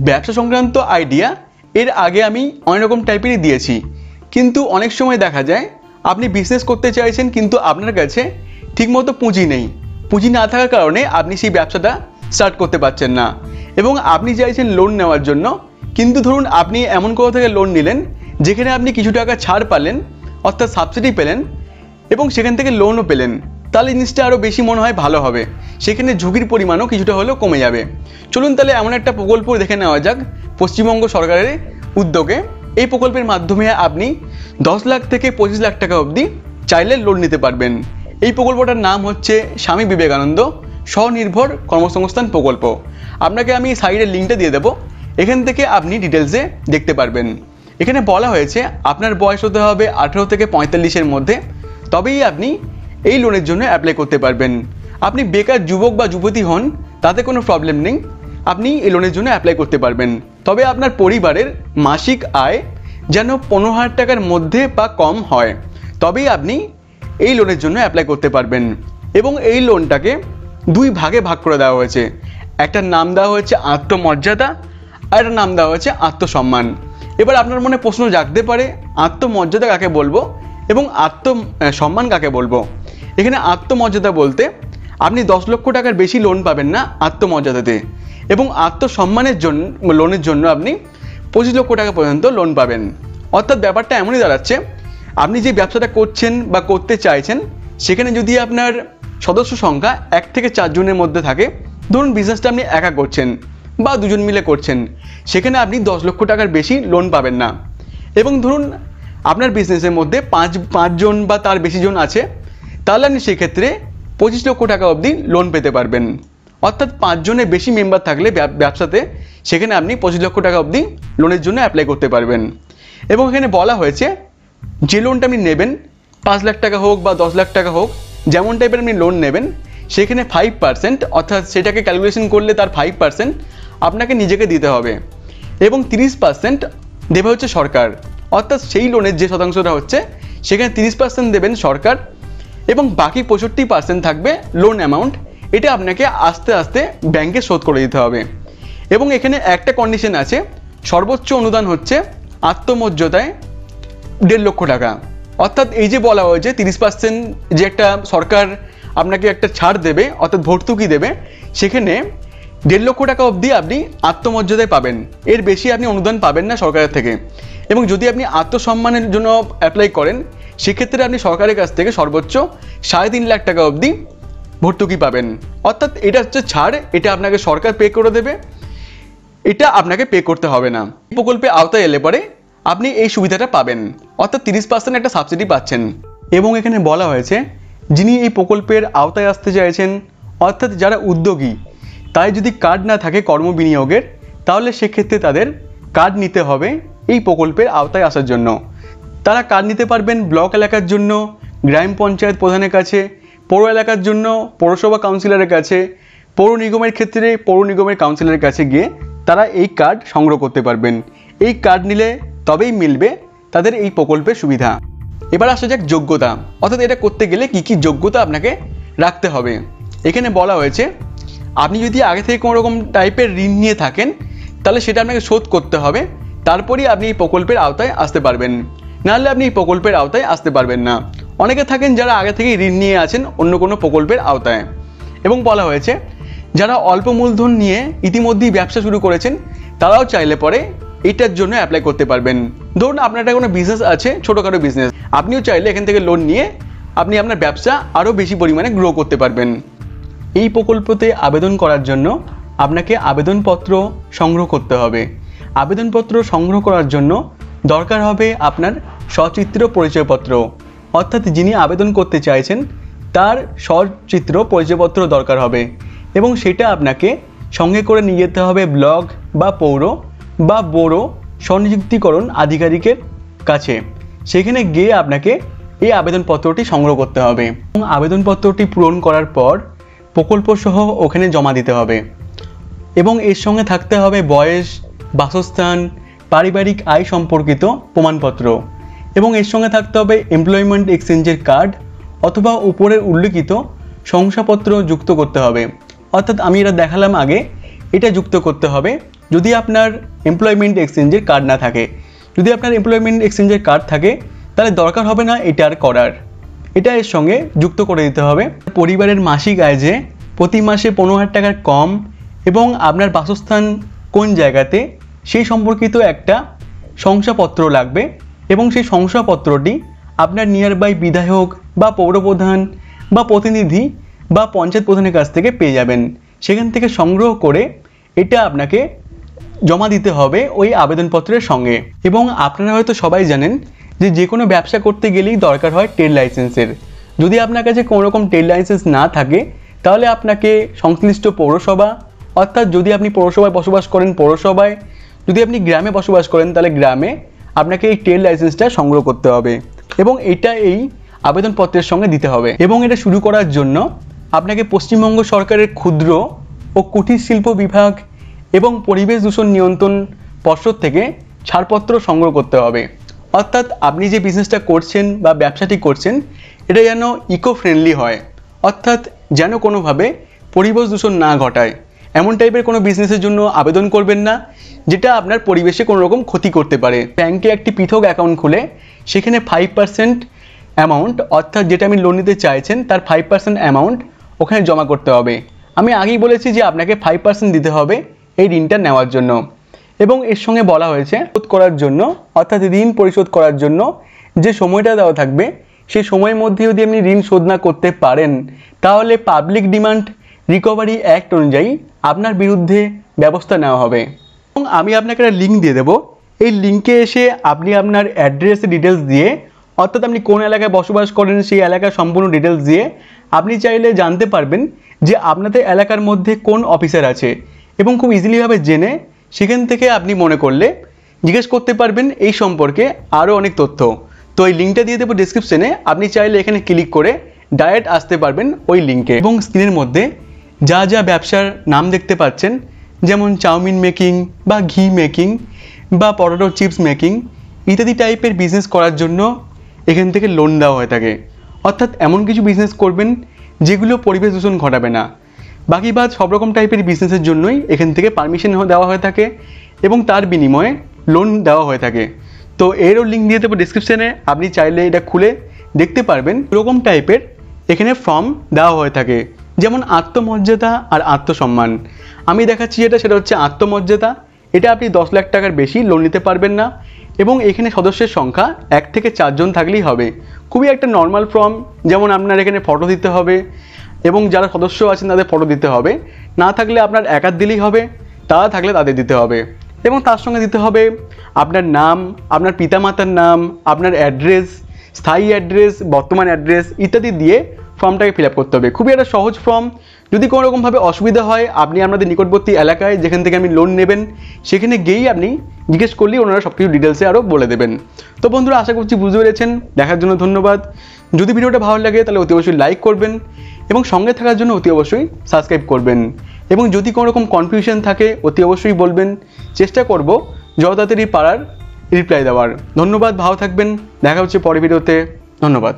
ব্যবসা সংক্রান্ত আইডিয়া এর আগে আমি অনেক রকম টাইপেরই দিয়েছি, কিন্তু অনেক সময় দেখা যায় আপনি বিজনেস করতে চাইছেন কিন্তু আপনার কাছে ঠিকমতো পুঁজি নেই। পুঁজি না থাকার কারণে আপনি সেই ব্যবসাটা স্টার্ট করতে পারছেন না এবং আপনি চাইছেন লোন নেওয়ার জন্য, কিন্তু ধরুন আপনি এমন কোথাও থেকে লোন নিলেন যেখানে আপনি কিছু টাকা ছাড় পেলেন, অর্থাৎ সাবসিডি পেলেন এবং সেখান থেকে লোনও পেলেন, তাহলে জিনিসটা আরও বেশি মনে হয় ভালো হবে, সেখানে ঝুঁকির পরিমাণও কিছুটা হলেও কমে যাবে। চলুন তাহলে এমন একটা প্রকল্প দেখে নেওয়া যাক পশ্চিমবঙ্গ সরকারের উদ্যোগে। এই প্রকল্পের মাধ্যমে আপনি 10 লাখ থেকে 25 লাখ টাকা অবধি চাইলে লোন নিতে পারবেন। এই প্রকল্পটার নাম হচ্ছে স্বামী বিবেকানন্দ স্বনির্ভর কর্মসংস্থান প্রকল্প। আপনাকে আমি সাইডের লিঙ্কটা দিয়ে দেবো, এখান থেকে আপনি ডিটেলসে দেখতে পারবেন। এখানে বলা হয়েছে আপনার বয়স হতে হবে 18 থেকে 45-এর মধ্যে, তবেই আপনি এই লোনের জন্য অ্যাপ্লাই করতে পারবেন। আপনি বেকার যুবক বা যুবতী হন, তাতে কোনো প্রবলেম নেই, আপনি এই লোনের জন্য অ্যাপ্লাই করতে পারবেন। তবে আপনার পরিবারের মাসিক আয় যেন 15,000 টাকার মধ্যে বা কম হয়, তবেই আপনি এই লোনের জন্য অ্যাপ্লাই করতে পারবেন। এবং এই লোনটাকে 2 ভাগে ভাগ করে দেওয়া হয়েছে। একটার নাম দেওয়া হয়েছে আত্মমর্যাদা, আর একটার নাম দেওয়া হয়েছে আত্মসম্মান। এবার আপনার মনে প্রশ্ন জাগতে পারে আত্মমর্যাদা কাকে বলবো এবং আত্মসম্মান কাকে বলবো। এখানে আত্মমর্যাদা বলতে আপনি 10 লক্ষ টাকার বেশি লোন পাবেন না আত্মমর্যাদাতে, এবং আত্মসম্মানের জন্য লোনের জন্য আপনি 25 লক্ষ টাকা পর্যন্ত লোন পাবেন। অর্থাৎ ব্যাপারটা এমনই দাঁড়াচ্ছে, আপনি যে ব্যবসাটা করছেন বা করতে চাইছেন সেখানে যদি আপনার সদস্য সংখ্যা 1 থেকে 4 জনের মধ্যে থাকে, ধরুন বিজনেসটা আপনি একা করছেন বা 2 জন মিলে করছেন, সেখানে আপনি 10 লক্ষ টাকার বেশি লোন পাবেন না। এবং ধরুন আপনার বিজনেসের মধ্যে 5 জন বা তার বেশি জন আছে, তাহলে আপনি সেক্ষেত্রে 25 লক্ষ টাকা অবধি লোন পেতে পারবেন। অর্থাৎ 5 জনের বেশি মেম্বার থাকলে ব্যবসাতে, সেখানে আপনি 25 লক্ষ টাকা অবধি লোনের জন্য অ্যাপ্লাই করতে পারবেন। এবং এখানে বলা হয়েছে যে লোনটা আপনি নেবেন, 5 লাখ টাকা হোক বা 10 লাখ টাকা হোক, যেমন টাইপের আপনি লোন নেবেন, সেখানে 5%, অর্থাৎ সেটাকে ক্যালকুলেশন করলে তার 5% আপনাকে নিজেকে দিতে হবে এবং 30% দেবে হচ্ছে সরকার। অর্থাৎ সেই লোনের যে শতাংশটা হচ্ছে সেখানে 30% দেবেন সরকার এবং বাকি 65% থাকবে লোন অ্যামাউন্ট। এটা আপনাকে আস্তে আস্তে ব্যাংকে শোধ করে দিতে হবে। এবং এখানে একটা কন্ডিশন আছে, সর্বোচ্চ অনুদান হচ্ছে আত্মমর্যাদায় 1.5 লক্ষ টাকা। অর্থাৎ এই যে বলা হয়েছে 30% যে একটা সরকার আপনাকে একটা ছাড় দেবে, অর্থাৎ ভর্তুকি দেবে, সেখানে 1.5 লক্ষ টাকা অবধি আপনি আত্মমর্যাদায় পাবেন, এর বেশি আপনি অনুদান পাবেন না সরকারের থেকে। এবং যদি আপনি আত্মসম্মানের জন্য অ্যাপ্লাই করেন, সেক্ষেত্রে আপনি সরকারের কাছ থেকে সর্বোচ্চ 3.5 লাখ টাকা অবধি ভর্তুকি পাবেন। অর্থাৎ এটা হচ্ছে ছাড়, এটা আপনাকে সরকার পে করে দেবে, এটা আপনাকে পে করতে হবে না। এই প্রকল্পে আওতায় এলে পরে আপনি এই সুবিধাটা পাবেন, অর্থাৎ 30% একটা সাবসিডি পাচ্ছেন। এবং এখানে বলা হয়েছে যিনি এই প্রকল্পের আওতায় আসতে চাইছেন, অর্থাৎ যারা উদ্যোগী, তাই যদি কার্ড না থাকে কর্মবিনিয়োগের, তাহলে সেক্ষেত্রে তাদের কার্ড নিতে হবে এই প্রকল্পের আওতায় আসার জন্য। তারা কার্ড নিতে পারবেন ব্লক এলাকার জন্য গ্রাম পঞ্চায়েত প্রধানের কাছে, পৌর এলাকার জন্য পৌরসভা কাউন্সিলরের কাছে, পৌর নিগমের ক্ষেত্রে পৌর নিগমের কাউন্সিলরের কাছে গিয়ে তারা এই কার্ড সংগ্রহ করতে পারবেন। এই কার্ড নিলে তবেই মিলবে তাদের এই প্রকল্পের সুবিধা। এবার আসা যাক যোগ্যতা, অর্থাৎ এটা করতে গেলে কি কি যোগ্যতা আপনাকে রাখতে হবে। এখানে বলা হয়েছে আপনি যদি আগে থেকে কোনো রকম টাইপের ঋণ নিয়ে থাকেন, তাহলে সেটা আপনাকে শোধ করতে হবে, তারপরেই আপনি এই প্রকল্পের আওতায় আসতে পারবেন, নাহলে আপনি এই প্রকল্পের আওতায় আসতে পারবেন না। অনেকে থাকেন যারা আগে থেকেই ঋণ নিয়ে আছেন অন্য কোনো প্রকল্পের আওতায়। এবং বলা হয়েছে যারা অল্প মূলধন নিয়ে ইতিমধ্যেই ব্যবসা শুরু করেছেন, তারাও চাইলে পরে এটার জন্য অ্যাপ্লাই করতে পারবেন। ধরুন আপনার একটা কোনো বিজনেস আছে, ছোটোখাটো বিজনেস, আপনিও চাইলে এখান থেকে লোন নিয়ে আপনি আপনার ব্যবসা আরও বেশি পরিমাণে গ্রো করতে পারবেন। এই প্রকল্পতে আবেদন করার জন্য আপনাকে আবেদনপত্র সংগ্রহ করতে হবে। আবেদনপত্র সংগ্রহ করার জন্য দরকার হবে আপনার সচিত্র পরিচয়পত্র, অর্থাৎ যিনি আবেদন করতে চাইছেন তার সচিত্র পরিচয়পত্র দরকার হবে এবং সেটা আপনাকে সঙ্গে করে নিয়ে যেতে হবে ব্লক বা পৌর বা বড় স্বনিযুক্তিকরণ আধিকারিকের কাছে। সেখানে গিয়ে আপনাকে এই আবেদনপত্রটি সংগ্রহ করতে হবে এবং আবেদনপত্রটি পূরণ করার পর প্রকল্প সহ ওখানে জমা দিতে হবে এবং এর সঙ্গে থাকতে হবে বয়স, বাসস্থান, পারিবারিক আয় সম্পর্কিত প্রমাণপত্র এবং এর সঙ্গে থাকতে হবে এমপ্লয়মেন্ট এক্সচেঞ্জের কার্ড অথবা উপরের উল্লেখিত শংসাপত্র যুক্ত করতে হবে। অর্থাৎ আমি এটা দেখালাম আগে, এটা যুক্ত করতে হবে যদি আপনার এমপ্লয়মেন্ট এক্সচেঞ্জের কার্ড না থাকে। যদি আপনার এমপ্লয়মেন্ট এক্সচেঞ্জের কার্ড থাকে তাহলে দরকার হবে না এটার করার, এটা এর সঙ্গে যুক্ত করে দিতে হবে। পরিবারের মাসিক আয় যে প্রতি মাসে 15,000 টাকার কম এবং আপনার বাসস্থান কোন জায়গাতে সেই সম্পর্কিত একটা শংসাপত্র লাগবে এবং সেই শংসাপত্রটি আপনার নিয়ারবাই বিধায়ক বা পৌরপ্রধান বা প্রতিনিধি বা পঞ্চায়েত প্রধানের কাছ থেকে পেয়ে যাবেন। সেখান থেকে সংগ্রহ করে এটা আপনাকে জমা দিতে হবে ওই আবেদনপত্রের সঙ্গে। এবং আপনারা হয়তো সবাই জানেন যে কোনো ব্যবসা করতে গেলেই দরকার হয় ট্রেড লাইসেন্সের। যদি আপনার কাছে কোনো রকম ট্রেড লাইসেন্স না থাকে তাহলে আপনাকে সংশ্লিষ্ট পৌরসভা, অর্থাৎ যদি আপনি পৌরসভায় বসবাস করেন পৌরসভায়, যদি আপনি গ্রামে বসবাস করেন তাহলে গ্রামে আপনাকে এই ট্রেড লাইসেন্সটা সংগ্রহ করতে হবে এবং এটা এই আবেদনপত্রের সঙ্গে দিতে হবে। এবং এটা শুরু করার জন্য আপনাকে পশ্চিমবঙ্গ সরকারের ক্ষুদ্র ও কুটির শিল্প বিভাগ এবং পরিবেশ দূষণ নিয়ন্ত্রণ পর্ষদ থেকে ছাড়পত্র সংগ্রহ করতে হবে। অর্থাৎ আপনি যে বিজনেসটা করছেন বা ব্যবসাটি করছেন এটা যেন ইকো ফ্রেন্ডলি হয়, অর্থাৎ যেন কোনোভাবে পরিবেশ দূষণ না ঘটায় এমন টাইপের কোনো বিজনেসের জন্য আবেদন করবেন না যেটা আপনার পরিবেশে কোনো রকম ক্ষতি করতে পারে। ব্যাংকে একটি পৃথক অ্যাকাউন্ট খুলে সেখানে 5% অ্যামাউন্ট, অর্থাৎ যেটা আপনি লোন নিতে চাইছেন তার 5% অ্যামাউন্ট ওখানে জমা করতে হবে। আমি আগেই বলেছি যে আপনাকে 5% দিতে হবে এই ঋণটা নেওয়ার জন্য। এবং এর সঙ্গে বলা হয়েছে শোধ করার জন্য, অর্থাৎ ঋণ পরিশোধ করার জন্য যে সময়টা দেওয়া থাকবে সেই সময়ের মধ্যে যদি আপনি ঋণ শোধ না করতে পারেন তাহলে পাবলিক ডিমান্ড রিকভারি অ্যাক্ট অনুযায়ী আপনার বিরুদ্ধে ব্যবস্থা নেওয়া হবে। এবং আমি আপনাকে একটা লিঙ্ক দিয়ে দেবো, এই লিঙ্কে এসে আপনি আপনার অ্যাড্রেস ডিটেলস দিয়ে, অর্থাৎ আপনি কোন এলাকায় বসবাস করেন সেই এলাকার সম্পূর্ণ ডিটেলস দিয়ে আপনি চাইলে জানতে পারবেন যে আপনাদের এলাকার মধ্যে কোন অফিসার আছে এবং খুব ইজিলিভাবে জেনে সেখান থেকে আপনি মনে করলে জিজ্ঞেস করতে পারবেন এই সম্পর্কে আরও অনেক তথ্য। তো এই লিঙ্কটা দিয়ে দেবো ডিসক্রিপশনে, আপনি চাইলে এখানে ক্লিক করে ডাইরেক্ট আসতে পারবেন ওই লিঙ্কে। এবং স্ক্রিনের মধ্যে যা যা ব্যবসার নাম দেখতে পাচ্ছেন যেমন চাউমিন মেকিং বা ঘি মেকিং বা পটেটো চিপস মেকিং ইত্যাদি টাইপের বিজনেস করার জন্য এখান থেকে লোন দেওয়া হয়ে থাকে। অর্থাৎ এমন কিছু বিজনেস করবেন যেগুলো পরিবেশ দূষণ ঘটাবে না। বাকি বাদ সব রকম টাইপের বিজনেসের জন্যই এখান থেকে পারমিশন দেওয়া হয়ে থাকে এবং তার বিনিময়ে লোন দেওয়া হয়ে থাকে। তো এরও লিঙ্ক দিয়ে দেবো ডিসক্রিপশানে, আপনি চাইলে এটা খুলে দেখতে পারবেন। এরকম টাইপের এখানে ফর্ম দেওয়া হয়ে থাকে, যেমন আত্মমর্যাদা আর আত্মসম্মান। আমি দেখাচ্ছি সেটা হচ্ছে আত্মমর্যাদা। এটা আপনি 10 লাখ টাকার বেশি লোন নিতে পারবেন না এবং এখানে সদস্যের সংখ্যা 1 থেকে 4 জন থাকলেই হবে। খুবই একটা নর্মাল ফর্ম, যেমন আপনার এখানে ফটো দিতে হবে এবং যারা সদস্য আছেন তাদের ফটো দিতে হবে, না থাকলে আপনার একার দিলেই হবে, তারা থাকলে তাদের দিতে হবে। এবং তার সঙ্গে দিতে হবে আপনার নাম, আপনার পিতামাতার নাম, আপনার অ্যাড্রেস, স্থায়ী অ্যাড্রেস, বর্তমান অ্যাড্রেস ইত্যাদি দিয়ে ফর্মটাকে ফিল আপ করতে হবে। খুবই একটা সহজ ফর্ম। যদি কোনো রকমভাবে অসুবিধা হয় আপনি আপনাদের নিকটবর্তী এলাকায় যেখান থেকে আপনি লোন নেবেন সেখানে গিয়েই আপনি জিজ্ঞেস করলেই ওনারা সব কিছু ডিটেলসে আরও বলে দেবেন। তো বন্ধুরা, আশা করছি বুঝতে পেরেছেন। দেখার জন্য ধন্যবাদ। যদি ভিডিওটা ভালো লাগে তাহলে অতি অবশ্যই লাইক করবেন এবং সঙ্গে থাকার জন্য অতি অবশ্যই সাবস্ক্রাইব করবেন। এবং যদি কোনো রকম কনফিউশন থাকে অতি অবশ্যই বলবেন, চেষ্টা করব যত তাড়াতাড়ি পারার রিপ্লাই দেওয়ার। ধন্যবাদ, ভালো থাকবেন। দেখা হচ্ছে পরের ভিডিওতে। ধন্যবাদ।